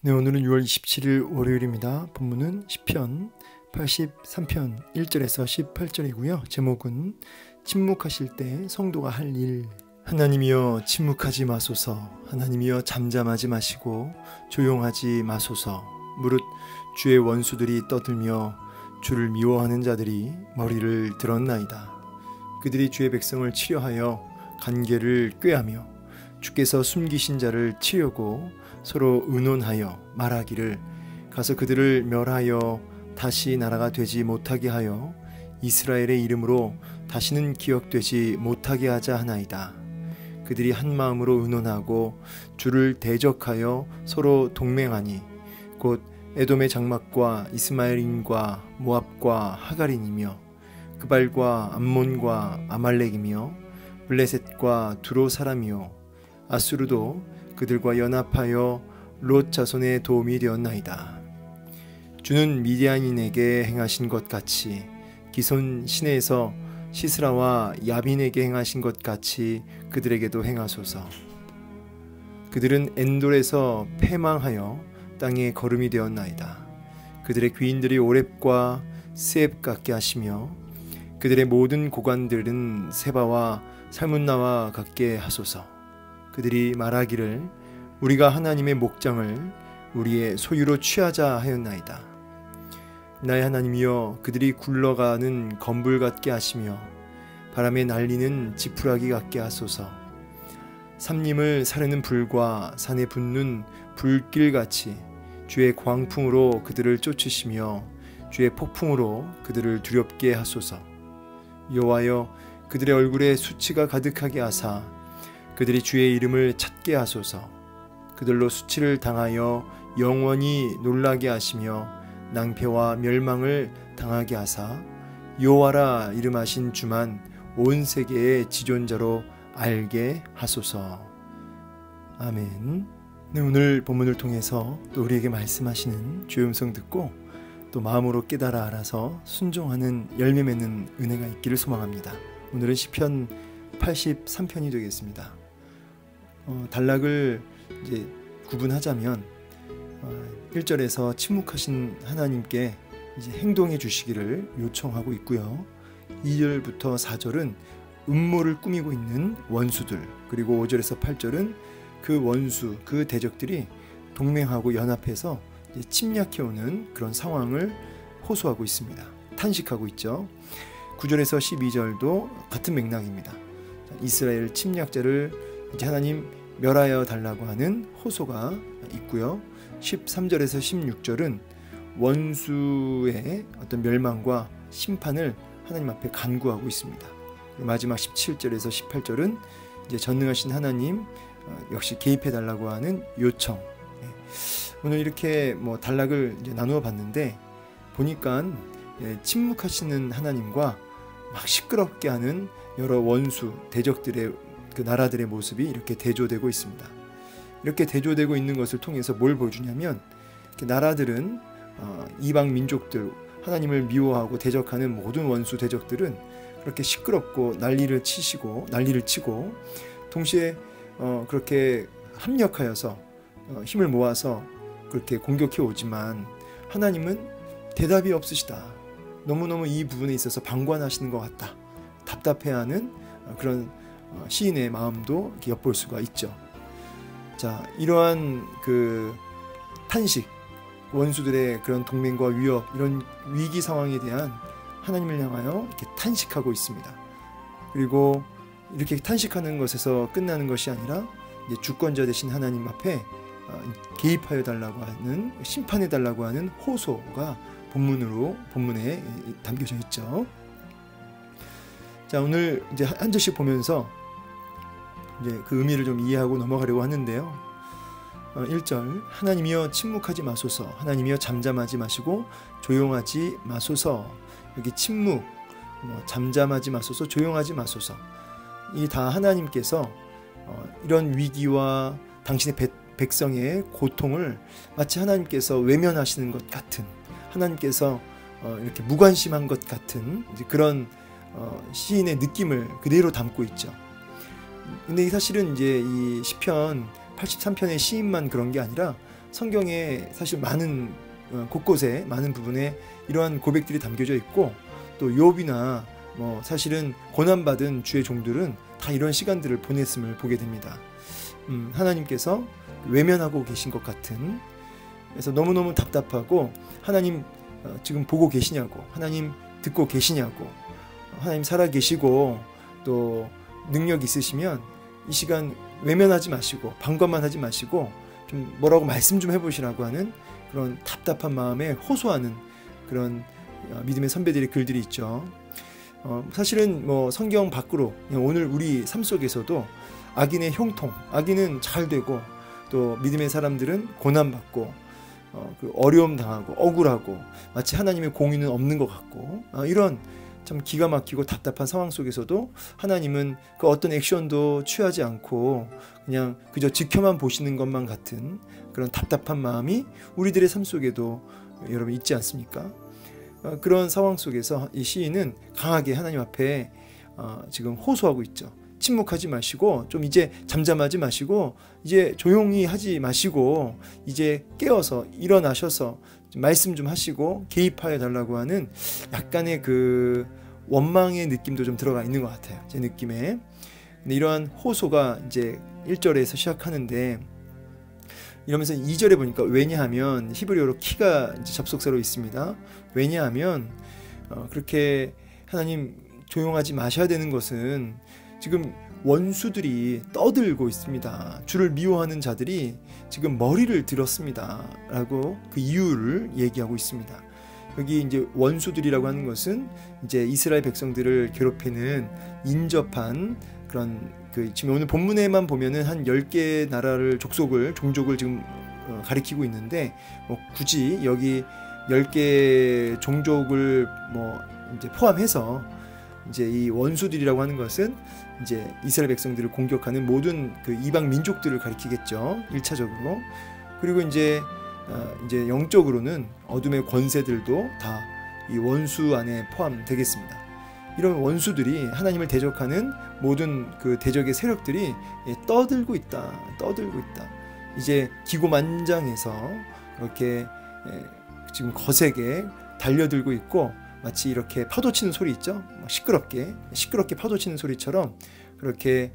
네, 오늘은 6월 27일 월요일입니다. 본문은 시편 83편 1절에서 18절이고요. 제목은 침묵하실 때 성도가 할 일. 하나님이여 침묵하지 마소서. 하나님이여 잠잠하지 마시고 조용하지 마소서. 무릇 주의 원수들이 떠들며 주를 미워하는 자들이 머리를 들었나이다. 그들이 주의 백성을 치려하여 간계를 꾀하며 주께서 숨기신 자를 치려고 서로 의논하여 말하기를 가서 그들을 멸하여 다시 나라가 되지 못하게 하여 이스라엘의 이름으로 다시는 기억되지 못하게 하자 하나이다. 그들이 한 마음으로 의논하고 주를 대적하여 서로 동맹하니 곧 에돔의 장막과 이스마엘인과 모압과 하갈인이며 그발과 암몬과 아말렉이며 블레셋과 두로 사람이요 아수르도 그들과 연합하여 롯 자손의 도움이 되었나이다. 주는 미디안인에게 행하신 것 같이 기손 시내에서 시스라와 야빈에게 행하신 것 같이 그들에게도 행하소서. 그들은 엔돌에서 패망하여 땅에 거름이 되었나이다. 그들의 귀인들이 오렙과 스앱 같게 하시며 그들의 모든 고관들은 세바와 살문나와 같게 하소서. 그들이 말하기를 우리가 하나님의 목장을 우리의 소유로 취하자 하였나이다. 나의 하나님이여 그들이 굴러가는 건불 같게 하시며 바람에 날리는 지푸라기 같게 하소서. 삼림을 사르는 불과 산에 붙는 불길같이 주의 광풍으로 그들을 쫓으시며 주의 폭풍으로 그들을 두렵게 하소서. 여호와여 그들의 얼굴에 수치가 가득하게 하사 그들이 주의 이름을 찾게 하소서. 그들로 수치를 당하여 영원히 놀라게 하시며 낭패와 멸망을 당하게 하사 여호와라 이름하신 주만 온 세계의 지존자로 알게 하소서. 아멘. 네, 오늘 본문을 통해서 또 우리에게 말씀하시는 주의 음성 듣고 또 마음으로 깨달아 알아서 순종하는 열매 맺는 은혜가 있기를 소망합니다. 오늘은 시편 83편이 되겠습니다. 단락을 이제 구분하자면 1절에서 침묵하신 하나님께 이제 행동해 주시기를 요청하고 있고요. 2절부터 4절은 음모를 꾸미고 있는 원수들, 그리고 5절에서 8절은 그 원수, 그 대적들이 동맹하고 연합해서 이제 침략해오는 그런 상황을 호소하고 있습니다. 탄식하고 있죠. 9절에서 12절도 같은 맥락입니다. 이스라엘 침략자를 이제 하나님 멸하여 달라고 하는 호소가 있고요. 13절에서 16절은 원수의 어떤 멸망과 심판을 하나님 앞에 간구하고 있습니다. 마지막 17절에서 18절은 이제 전능하신 하나님 역시 개입해 달라고 하는 요청. 오늘 이렇게 단락을 이제 나누어 봤는데 보니까 침묵하시는 하나님과 막 시끄럽게 하는 여러 원수, 대적들의 그 나라들의 모습이 이렇게 대조되고 있습니다. 이렇게 대조되고 있는 것을 통해서 뭘 보여주냐면 나라들은 이방 민족들, 하나님을 미워하고 대적하는 모든 원수 대적들은 그렇게 시끄럽고 난리를 치고 동시에 그렇게 합력하여서 힘을 모아서 그렇게 공격해 오지만 하나님은 대답이 없으시다. 너무너무 이 부분에 있어서 방관하시는 것 같다. 답답해하는 그런 시인의 마음도 이렇게 엿볼 수가 있죠. 자, 이러한 그 탄식, 원수들의 그런 동맹과 위협, 이런 위기 상황에 대한 하나님을 향하여 이렇게 탄식하고 있습니다. 그리고 이렇게 탄식하는 것에서 끝나는 것이 아니라 이제 주권자 되신 하나님 앞에 개입하여 달라고 하는, 심판해 달라고 하는 호소가 본문에 담겨져 있죠. 자, 오늘 이제 한 절씩 보면서 이제 그 의미를 좀 이해하고 넘어가려고 하는데요. 1절 하나님이여 침묵하지 마소서. 하나님이여 잠잠하지 마시고 조용하지 마소서. 여기 침묵, 잠잠하지 마소서, 조용하지 마소서. 이 다 하나님께서 이런 위기와 당신의 백성의 고통을 마치 하나님께서 외면하시는 것 같은, 하나님께서 이렇게 무관심한 것 같은 그런 시인의 느낌을 그대로 담고 있죠. 근데 사실은 이제 이 시편 83편의 시인만 그런 게 아니라 성경에 사실 많은 곳곳에 많은 부분에 이러한 고백들이 담겨져 있고, 또 욥이나 뭐 사실은 고난받은 주의 종들은 다 이런 시간들을 보냈음을 보게 됩니다. 하나님께서 외면하고 계신 것 같은, 그래서 너무너무 답답하고, 하나님 지금 보고 계시냐고, 하나님 듣고 계시냐고, 하나님 살아 계시고 또 능력 있으시면 이 시간 외면하지 마시고 방관만 하지 마시고 좀 뭐라고 말씀 좀 해보시라고 하는 그런 답답한 마음에 호소하는 그런 믿음의 선배들의 글들이 있죠. 사실은 뭐 성경 밖으로 오늘 우리 삶 속에서도 악인의 형통, 악인은 잘 되고 또 믿음의 사람들은 고난받고 그 어려움 당하고 억울하고 마치 하나님의 공의는 없는 것 같고, 이런 참 기가 막히고 답답한 상황 속에서도 하나님은 그 어떤 액션도 취하지 않고 그냥 그저 지켜만 보시는 것만 같은 그런 답답한 마음이 우리들의 삶 속에도 여러분 있지 않습니까? 그런 상황 속에서 이 시인은 강하게 하나님 앞에 지금 호소하고 있죠. 침묵하지 마시고 좀 이제 잠잠하지 마시고 이제 조용히 하지 마시고 이제 깨어서 일어나셔서 말씀 좀 하시고 개입하여 달라고 하는 약간의 그 원망의 느낌도 좀 들어가 있는 것 같아요, 제 느낌에. 근데 이러한 호소가 이제 1절에서 시작하는데, 이러면서 2절에 보니까 왜냐하면 히브리어로 키가 이제 접속사로 있습니다. 왜냐하면 그렇게 하나님 조용하지 마셔야 되는 것은 지금 원수들이 떠들고 있습니다. 주를 미워하는 자들이 지금 머리를 들었습니다 라고 그 이유를 얘기하고 있습니다. 여기 이제 원수들이라고 하는 것은 이제 이스라엘 백성들을 괴롭히는 인접한 그런 지금 오늘 본문에만 보면은 한 10개 나라를 종족을 지금 가리키고 있는데, 뭐 굳이 여기 10개 종족을 뭐 이제 포함해서 이제 이 원수들이라고 하는 것은 이제 이스라엘 백성들을 공격하는 모든 그 이방 민족들을 가리키겠죠, 1차적으로. 그리고 이제 영적으로는 어둠의 권세들도 다 이 원수 안에 포함되겠습니다. 이런 원수들이 하나님을 대적하는 모든 그 대적의 세력들이 떠들고 있다. 이제 기고만장해서 그렇게 지금 거세게 달려들고 있고, 마치 이렇게 파도치는 소리 있죠? 시끄럽게 파도치는 소리처럼 그렇게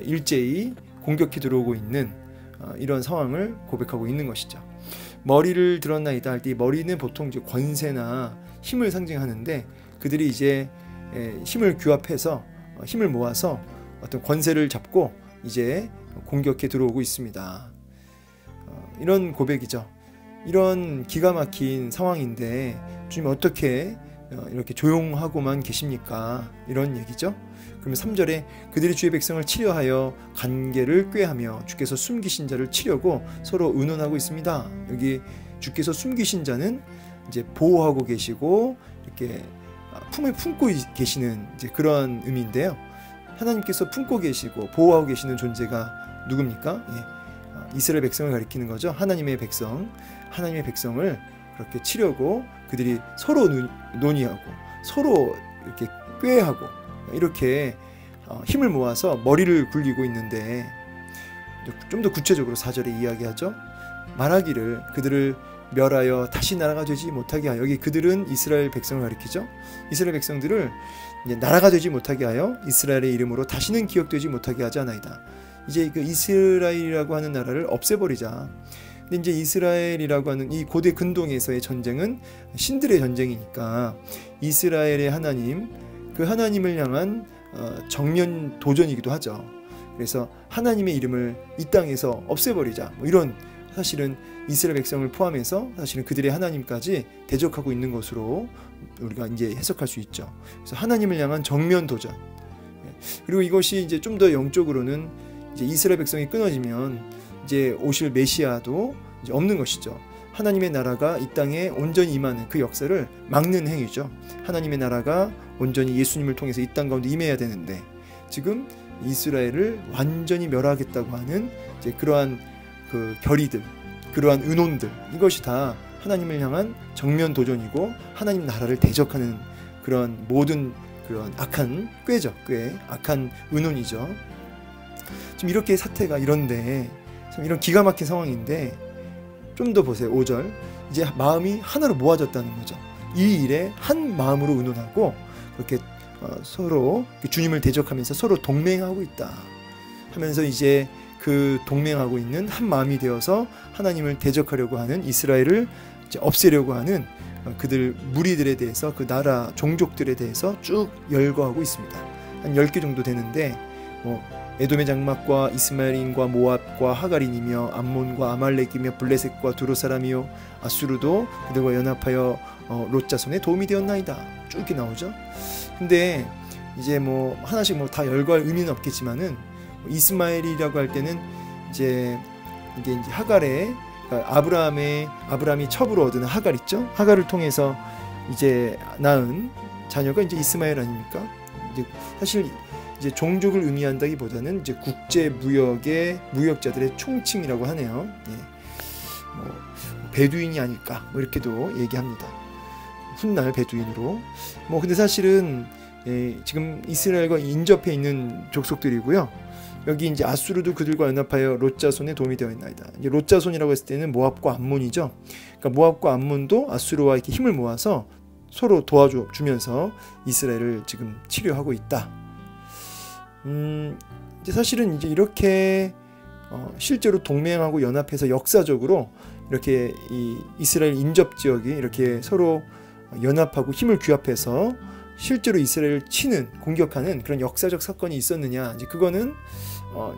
일제히 공격해 들어오고 있는 이런 상황을 고백하고 있는 것이죠. 머리를 들었나이다 할 때, 머리는 보통 이제 권세나 힘을 상징하는데, 그들이 이제 힘을 규합해서 힘을 모아서 어떤 권세를 잡고 이제 공격해 들어오고 있습니다. 이런 고백이죠. 이런 기가 막힌 상황인데 주님 어떻게 이렇게 조용하고만 계십니까? 이런 얘기죠. 그러면 3절에 그들이 주의 백성을 치려하여 관계를 꾀하며 주께서 숨기신 자를 치려고 서로 의논하고 있습니다. 여기 주께서 숨기신 자는 이제 보호하고 계시고 이렇게 품에 품고 계시는 이제 그런 의미인데요. 하나님께서 품고 계시고 보호하고 계시는 존재가 누굽니까? 이스라엘 백성을 가리키는 거죠. 하나님의 백성을 그렇게 치려고 그들이 서로 논의하고 서로 이렇게 꾀하고 이렇게 힘을 모아서 머리를 굴리고 있는데, 좀 더 구체적으로 4절에 이야기하죠. 말하기를 그들을 멸하여 다시 나라가 되지 못하게 하여, 여기 그들은 이스라엘 백성을 가리키죠. 이스라엘 백성들을 이제 나라가 되지 못하게 하여 이스라엘의 이름으로 다시는 기억되지 못하게 하자나이다. 이제 그 이스라엘이라고 하는 나라를 없애버리자. 근데 이제 이스라엘이라고 하는 이 고대 근동에서의 전쟁은 신들의 전쟁이니까 이스라엘의 하나님, 그 하나님을 향한 정면 도전이기도 하죠. 그래서 하나님의 이름을 이 땅에서 없애버리자, 뭐 이런, 사실은 이스라엘 백성을 포함해서 사실은 그들의 하나님까지 대적하고 있는 것으로 우리가 이제 해석할 수 있죠. 그래서 하나님을 향한 정면 도전. 그리고 이것이 이제 좀 더 영적으로는 이제 이스라엘 백성이 끊어지면 이제 오실 메시아도 이제 없는 것이죠. 하나님의 나라가 이 땅에 온전히 임하는 그 역사를 막는 행위죠. 하나님의 나라가 온전히 예수님을 통해서 이 땅 가운데 임해야 되는데, 지금 이스라엘을 완전히 멸하겠다고 하는 이제 그러한 그 결의들, 그러한 의논들, 이것이 다 하나님을 향한 정면 도전이고 하나님 나라를 대적하는 그런 모든 그런 악한 꾀죠. 악한 의논이죠. 지금 이렇게 사태가 이런데, 참 이런 기가 막힌 상황인데 좀 더 보세요. 5절. 이제 마음이 하나로 모아졌다는 거죠. 이 일에 한 마음으로 의논하고 그렇게 서로 주님을 대적하면서 서로 동맹하고 있다 하면서 이제 그 동맹하고 있는 한 마음이 되어서 하나님을 대적하려고 하는 이스라엘을 이제 없애려고 하는 그들 무리들에 대해서, 그 나라 종족들에 대해서 쭉 열거하고 있습니다. 한 10개 정도 되는데 뭐 에돔의 장막과 이스마엘인과 모압과 하갈인이며 암몬과 아말렉이며 블레셋과 두로 사람이요 아수르도 그들과 연합하여 롯 자손에 도움이 되었나이다. 쭉 이렇게 나오죠. 근데 이제 뭐 하나씩 뭐 다 열거할 의미는 없겠지만은 이스마엘이라고 할 때는 이제 이게 이제 하갈의, 그러니까 아브라함이 첩으로 얻은 하갈 있죠. 하갈을 통해서 이제 낳은 자녀가 이제 이스마엘 아닙니까? 이제 사실 이제 종족을 의미한다기보다는 이제 국제 무역의 무역자들의 총칭이라고 하네요. 예. 뭐 베두인이 아닐까 뭐 이렇게도 얘기합니다. 훗날 베두인으로. 뭐 근데 사실은 지금 이스라엘과 인접해 있는 족속들이고요. 여기 이제 아수르도 그들과 연합하여 롯 자손에 도움이 되어 있나이다. 이제 롯 자손이라고 했을 때는 모압과 암몬이죠. 그러니까 모압과 암몬도 아수르와 이렇게 힘을 모아서 서로 도와주면서 이스라엘을 지금 치료하고 있다. 이제 사실은 이제 이렇게 실제로 동맹하고 연합해서 역사적으로 이렇게 이 이스라엘 인접 지역이 이렇게 서로 연합하고 힘을 규합해서 실제로 이스라엘을 치는, 공격하는 그런 역사적 사건이 있었느냐, 이제 그거는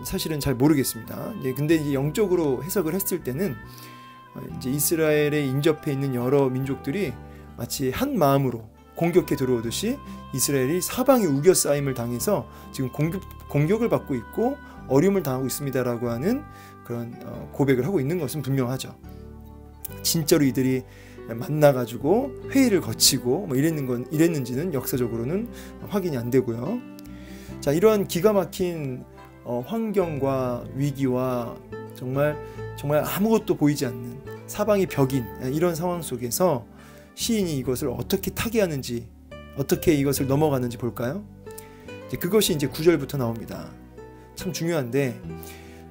사실은 잘 모르겠습니다. 근데 이제 영적으로 해석을 했을 때는 이제 이스라엘에 인접해 있는 여러 민족들이 마치 한 마음으로 공격해 들어오듯이 이스라엘이 사방에 우겨싸임을 당해서 지금 공격을 받고 있고 어려움을 당하고 있습니다라고 하는 그런 고백을 하고 있는 것은 분명하죠. 진짜로 이들이 만나가지고 회의를 거치고 뭐 이랬는지는 역사적으로는 확인이 안 되고요. 자, 이러한 기가 막힌 환경과 위기와 정말 아무것도 보이지 않는 사방이 벽인 이런 상황 속에서 시인이 이것을 어떻게 타개하는지, 어떻게 이것을 넘어가는지 볼까요? 그것이 이제 9절부터 나옵니다. 참 중요한데,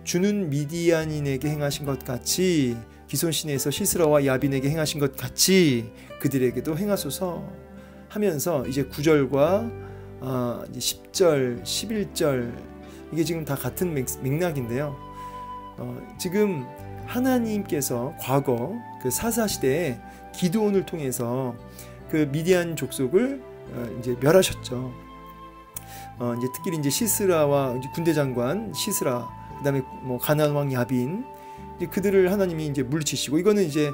주는 미디안인에게 행하신 것 같이 기손시내에서 시스라와 야빈에게 행하신 것 같이 그들에게도 행하소서 하면서 이제 9절과 이제 10절, 11절 이게 지금 다 같은 맥락인데요. 지금 하나님께서 과거 그 사사 시대에 기드온을 통해서 그 미디안 족속을 이제 멸하셨죠. 이제 특히 이제 시스라와 이제 군대 장관 시스라, 그다음에 뭐 가나안 왕 야빈, 이제 그들을 하나님이 이제 물리치시고, 이거는 이제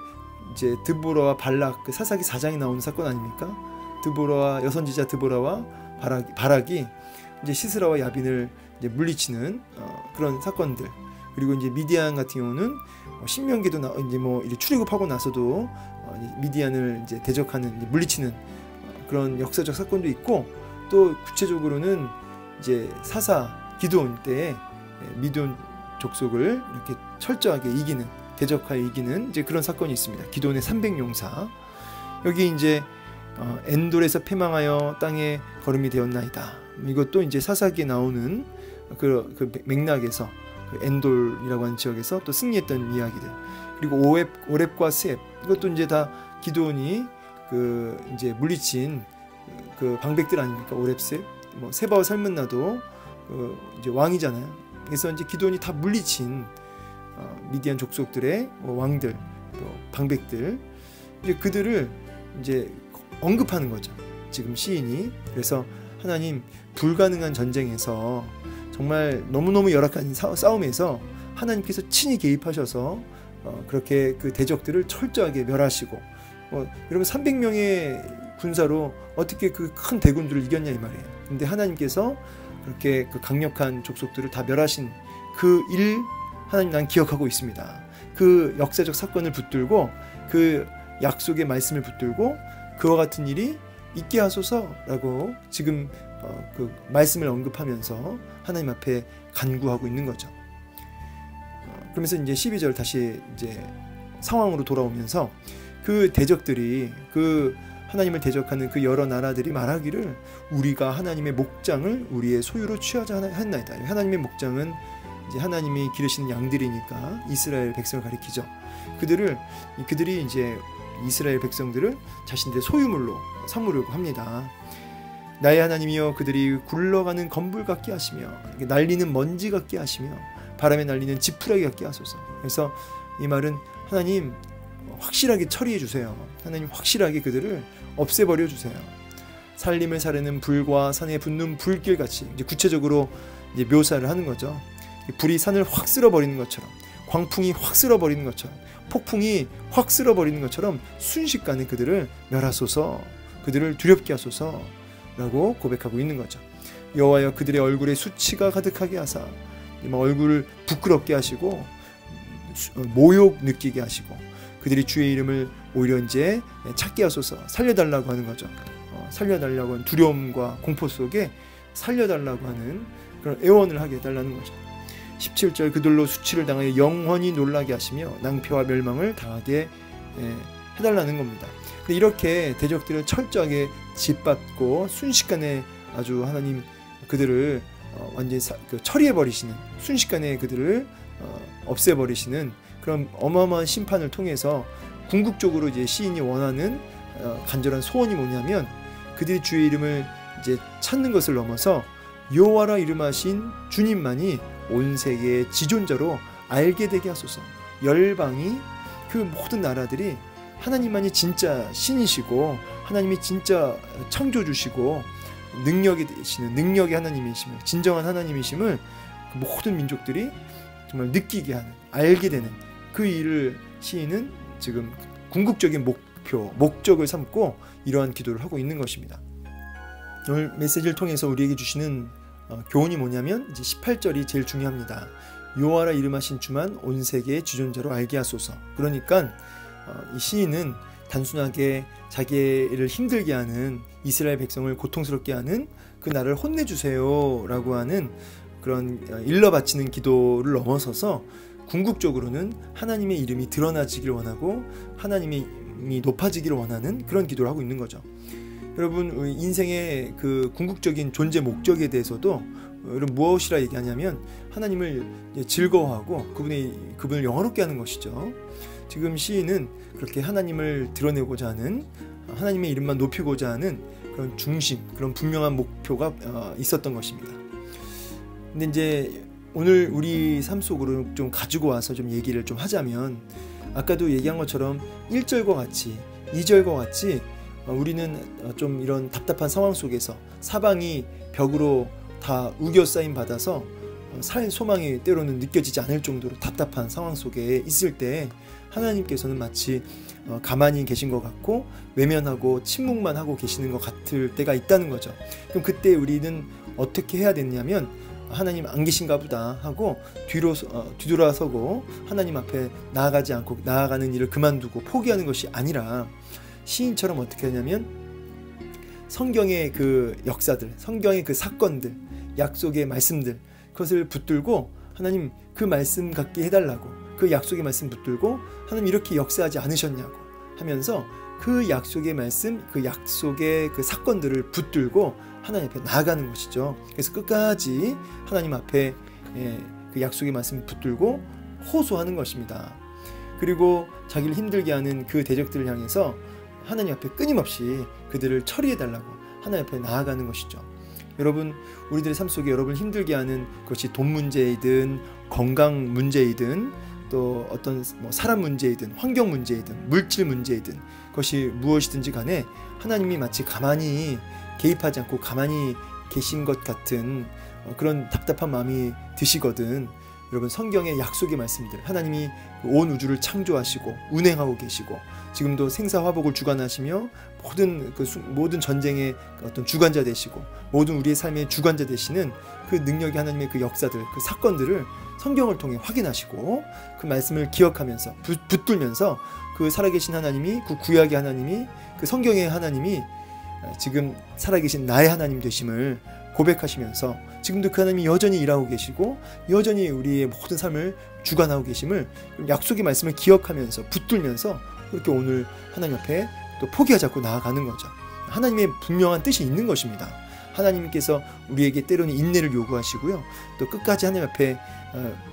드보라와 발락, 그 사사기 4장에 나오는 사건 아닙니까? 드보라와 여선지자 드보라와 바락이 이제 시스라와 야빈을 이제 물리치는 그런 사건들. 그리고 이제 미디안 같은 경우는 신명기도 이제 뭐 이렇게 출애굽하고 나서도 미디안을 이제 대적하는, 이제 물리치는 그런 역사적 사건도 있고, 또 구체적으로는 이제 사사 기드온 때에 미디안 족속을 이렇게 철저하게 이기는, 대적하여 이기는 이제 그런 사건이 있습니다. 기드온의 300용사. 여기 이제 엔돌에서 패망하여 땅에 거름이 되었나이다. 이것도 이제 사사기에 나오는 그 맥락에서 그 엔돌이라고 하는 지역에서 또 승리했던 이야기들. 그리고 오렙과 셉, 이것도 이제 다 기드온이 그 이제 물리친 그 방백들 아닙니까? 오렙, 셉, 뭐 세바와 살문나도 그 이제 왕이잖아요. 그래서 이제 기드온이 다 물리친 미디안 족속들의 왕들, 또 방백들, 이제 그들을 이제 언급하는 거죠. 지금 시인이. 그래서 하나님, 불가능한 전쟁에서 정말 너무너무 열악한 싸움에서 하나님께서 친히 개입하셔서 그렇게 그 대적들을 철저하게 멸하시고, 여러분 300명의 군사로 어떻게 그 큰 대군들을 이겼냐 이 말이에요. 근데 하나님께서 그렇게 그 강력한 족속들을 다 멸하신 그 일, 하나님 난 기억하고 있습니다. 그 역사적 사건을 붙들고 그 약속의 말씀을 붙들고 그와 같은 일이 있게 하소서라고 지금 그 말씀을 언급하면서 하나님 앞에 간구하고 있는 거죠. 그러면서 이제 12절 다시 이제 상황으로 돌아오면서 그 대적들이, 그 하나님을 대적하는 그 여러 나라들이 말하기를 우리가 하나님의 목장을 우리의 소유로 취하자 했나이다. 하나님의 목장은 이제 하나님이 기르시는 양들이니까 이스라엘 백성을 가리키죠. 그들이 이제 이스라엘 백성들을 자신들의 소유물로 삼으려고 합니다. 나의 하나님이여 그들이 굴러가는 건불 같게 하시며 날리는 먼지 같게 하시며 바람에 날리는 지푸라기 같게 하소서. 그래서 이 말은 하나님 확실하게 처리해 주세요. 하나님 확실하게 그들을 없애버려 주세요. 살림을 사르는 불과 산에 붙는 불길같이 이제 구체적으로 이제 묘사를 하는 거죠. 불이 산을 확 쓸어버리는 것처럼, 광풍이 확 쓸어버리는 것처럼, 폭풍이 확 쓸어버리는 것처럼 순식간에 그들을 멸하소서, 그들을 두렵게 하소서 라고 고백하고 있는 거죠. 여호와여 그들의 얼굴에 수치가 가득하게 하사 얼굴을 부끄럽게 하시고 모욕 느끼게 하시고 그들이 주의 이름을 오히려 이제 찾게 하소서. 살려달라고 하는 거죠. 살려달라고 하는 두려움과 공포 속에 살려달라고 하는 그런 애원을 하게 해달라는 거죠. 17절 그들로 수치를 당하여 영원히 놀라게 하시며 낭패와 멸망을 당하게 해달라는 겁니다. 근데 이렇게 대적들을 철저하게 짓밟고 순식간에 아주 하나님 그들을 완전히 처리해버리시는, 순식간에 그들을 없애버리시는 그런 어마어마한 심판을 통해서 궁극적으로 이제 시인이 원하는 간절한 소원이 뭐냐면 그들이 주의 이름을 이제 찾는 것을 넘어서 여호와라 이름하신 주님만이 온 세계의 지존자로 알게 되게 하소서. 열방이 그 모든 나라들이 하나님만이 진짜 신이시고 하나님이 진짜 창조주시고 능력이 되시는 능력의 하나님이심을, 진정한 하나님이심을 그 모든 민족들이 정말 느끼게 하는, 알게 되는 그 일을 시인은 지금 궁극적인 목적을 삼고 이러한 기도를 하고 있는 것입니다. 오늘 메시지를 통해서 우리에게 주시는 교훈이 뭐냐면 이제 18절이 제일 중요합니다. 여호와라 이름하신 주만 온 세계의 주존자로 알게 하소서. 그러니까 이 시인은 단순하게 자기를 힘들게 하는 이스라엘 백성을 고통스럽게 하는 그 나라를 혼내주세요 라고 하는 그런 일러 바치는 기도를 넘어서서 궁극적으로는 하나님의 이름이 드러나지길 원하고 하나님이 높아지기를 원하는 그런 기도를 하고 있는 거죠. 여러분 인생의 그 궁극적인 존재 목적에 대해서도 여러분 무엇이라 얘기하냐면 하나님을 즐거워하고 그분을 영화롭게 하는 것이죠. 지금 시인은 그렇게 하나님을 드러내고자 하는, 하나님의 이름만 높이고자 하는 그런 중심, 그런 분명한 목표가 있었던 것입니다. 근데 이제 오늘 우리 삶 속으로 좀 가지고 와서 좀 얘기를 좀 하자면 아까도 얘기한 것처럼 1절과 같이 2절과 같이 우리는 좀 이런 답답한 상황 속에서 사방이 벽으로 다 우겨싸임 받아서 살 소망이 때로는 느껴지지 않을 정도로 답답한 상황 속에 있을 때 하나님께서는 마치 가만히 계신 것 같고 외면하고 침묵만 하고 계시는 것 같을 때가 있다는 거죠. 그럼 그때 우리는 어떻게 해야 되냐면 하나님 안 계신가 보다 하고 뒤돌아서고 하나님 앞에 나아가지 않고 나아가는 일을 그만두고 포기하는 것이 아니라 시인처럼 어떻게 하냐면 성경의 그 역사들, 성경의 그 사건들, 약속의 말씀들 그것을 붙들고 하나님 그 말씀 갖게 해달라고, 그 약속의 말씀 붙들고 하나님 이렇게 역사하지 않으셨냐고 하면서 그 약속의 말씀, 그 약속의 그 사건들을 붙들고 하나님 앞에 나아가는 것이죠. 그래서 끝까지 하나님 앞에 그 약속의 말씀 붙들고 호소하는 것입니다. 그리고 자기를 힘들게 하는 그 대적들을 향해서 하나님 앞에 끊임없이 그들을 처리해달라고 하나님 앞에 나아가는 것이죠. 여러분 우리들의 삶 속에 여러분을 힘들게 하는 것이 돈 문제이든 건강 문제이든 또 어떤 사람 문제이든 환경 문제이든 물질 문제이든 그것이 무엇이든지 간에 하나님이 마치 가만히 개입하지 않고 가만히 계신 것 같은 그런 답답한 마음이 드시거든 여러분 성경의 약속의 말씀들 하나님이 온 우주를 창조하시고 운행하고 계시고 지금도 생사화복을 주관하시며 모든 전쟁의 어떤 주관자 되시고 모든 우리의 삶의 주관자 되시는 그 능력이 하나님의 그 역사들 그 사건들을 성경을 통해 확인하시고 그 말씀을 기억하면서 붙들면서 그 살아계신 하나님이 그 구약의 하나님이 그 성경의 하나님이 지금 살아계신 나의 하나님 되심을 고백하시면서 지금도 그 하나님이 여전히 일하고 계시고 여전히 우리의 모든 삶을 주관하고 계심을 약속의 말씀을 기억하면서 붙들면서 그렇게 오늘 하나님 앞에 또 포기하지 않고 나아가는 거죠. 하나님의 분명한 뜻이 있는 것입니다. 하나님께서 우리에게 때로는 인내를 요구하시고요. 또 끝까지 하나님 앞에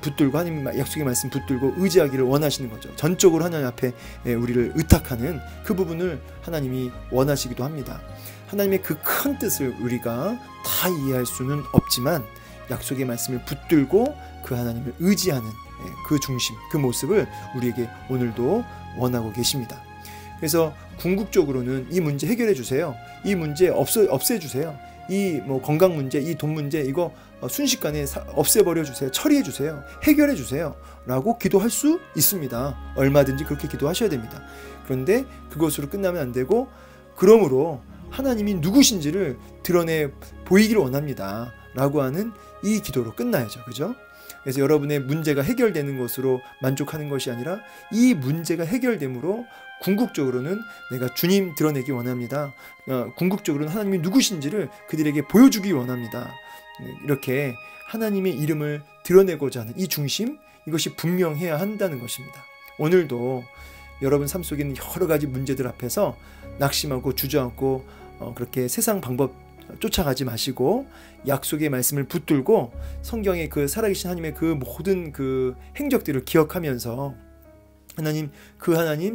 붙들고 하나님 약속의 말씀 붙들고 의지하기를 원하시는 거죠. 전적으로 하나님 앞에 우리를 의탁하는 그 부분을 하나님이 원하시기도 합니다. 하나님의 그 큰 뜻을 우리가 다 이해할 수는 없지만 약속의 말씀을 붙들고 그 하나님을 의지하는 그 중심, 그 모습을 우리에게 오늘도 원하고 계십니다. 그래서 궁극적으로는 이 문제 해결해 주세요. 이 문제 없애 주세요. 이 뭐 건강 문제, 이 돈 문제 이거 순식간에 없애버려 주세요. 처리해 주세요. 해결해 주세요. 라고 기도할 수 있습니다. 얼마든지 그렇게 기도하셔야 됩니다. 그런데 그것으로 끝나면 안 되고 그러므로 하나님이 누구신지를 드러내 보이기를 원합니다. 라고 하는 이 기도로 끝나야죠. 그죠? 그래서 여러분의 문제가 해결되는 것으로 만족하는 것이 아니라 이 문제가 해결됨으로 궁극적으로는 내가 주님 드러내기 원합니다. 궁극적으로는 하나님이 누구신지를 그들에게 보여주기 원합니다. 이렇게 하나님의 이름을 드러내고자 하는 이 중심, 이것이 분명해야 한다는 것입니다. 오늘도 여러분 삶 속에 있는 여러 가지 문제들 앞에서 낙심하고 주저앉고 그렇게 세상 방법 쫓아가지 마시고 약속의 말씀을 붙들고 성경의 그 살아계신 하나님의 그 모든 그 행적들을 기억하면서 하나님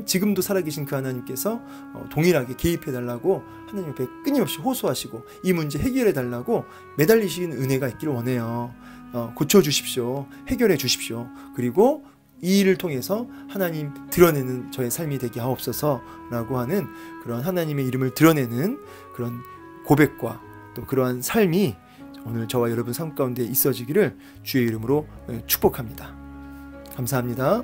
지금도 살아계신 그 하나님께서 동일하게 개입해달라고 하나님 앞에 끊임없이 호소하시고 이 문제 해결해달라고 매달리시는 은혜가 있기를 원해요. 고쳐주십시오. 해결해 주십시오. 그리고 이 일을 통해서 하나님 드러내는 저의 삶이 되게 하옵소서라고 하는 그런 하나님의 이름을 드러내는 그런 고백과 또 그러한 삶이 오늘 저와 여러분 삶 가운데 있어지기를 주의 이름으로 축복합니다. 감사합니다.